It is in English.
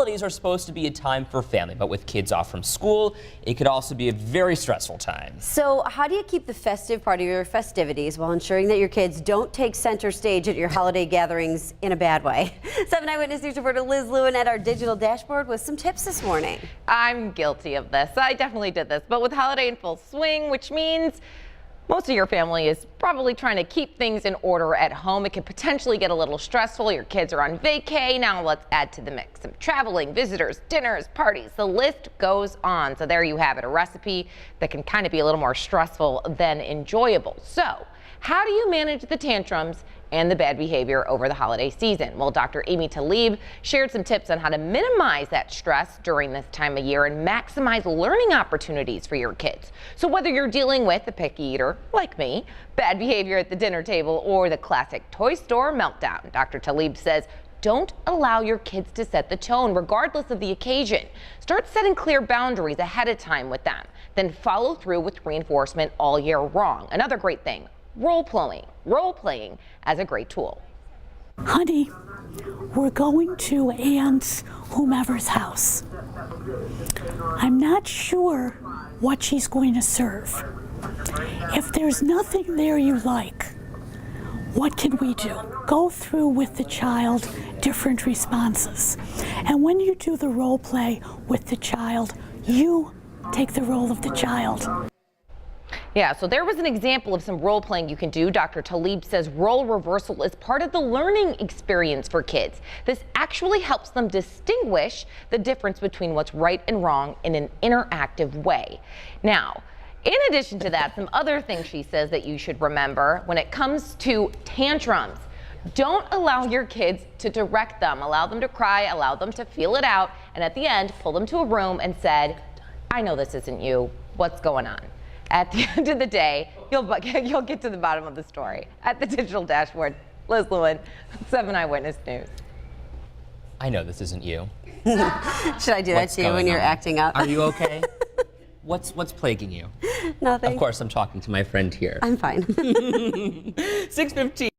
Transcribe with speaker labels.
Speaker 1: Holidays are supposed to be a time for family, but with kids off from school, it could also be a very stressful time.
Speaker 2: So how do you keep the festive part of your festivities while ensuring that your kids don't take center stage at your holiday gatherings in a bad way? 7 Eyewitness News reporter Liz Lewin at our digital dashboard with some tips this morning.
Speaker 3: I'm guilty of this. I definitely did this, but with holiday in full swing, which means most of your family is probably trying to keep things in order at home. It could potentially get a little stressful. Your kids are on vacay. Now let's add to the mix some traveling, visitors, dinners, parties. The list goes on. So there you have it, a recipe that can kind of be a little more stressful than enjoyable. So how do you manage the tantrums and the bad behavior over the holiday season? Well, Dr. Amy Talib shared some tips on how to minimize that stress during this time of year and maximize learning opportunities for your kids. So whether you're dealing with a picky eater like me, bad behavior at the dinner table, or the classic toy store meltdown, Dr. Talib says don't allow your kids to set the tone regardless of the occasion. Start setting clear boundaries ahead of time with them. Then follow through with reinforcement all year long. Another great thing, role playing as a great tool.
Speaker 4: Honey, we're going to Aunt's whomever's house. I'm not sure what she's going to serve. If there's nothing there you like, what can we do? Go through with the child different responses. And when you do the role play with the child, you take the role of the child.
Speaker 3: Yeah, so there was an example of some role playing you can do. Dr. Talib says role reversal is part of the learning experience for kids. This actually helps them distinguish the difference between what's right and wrong in an interactive way. Now, in addition to that, some other things she says that you should remember when it comes to tantrums. Don't allow your kids to direct them. Allow them to cry, allow them to feel it out, and at the end, pull them to a room and said, I know this isn't you. What's going on? At the end of the day, you'll get to the bottom of the story. At the digital dashboard, Liz Lewin, 7 Eyewitness News.
Speaker 1: I know this isn't you.
Speaker 2: Should I do that to you when you're acting up?
Speaker 1: Are you okay? What's plaguing you?
Speaker 2: Nothing.
Speaker 1: Of course, I'm talking to my friend here.
Speaker 2: I'm fine.
Speaker 1: 6:15.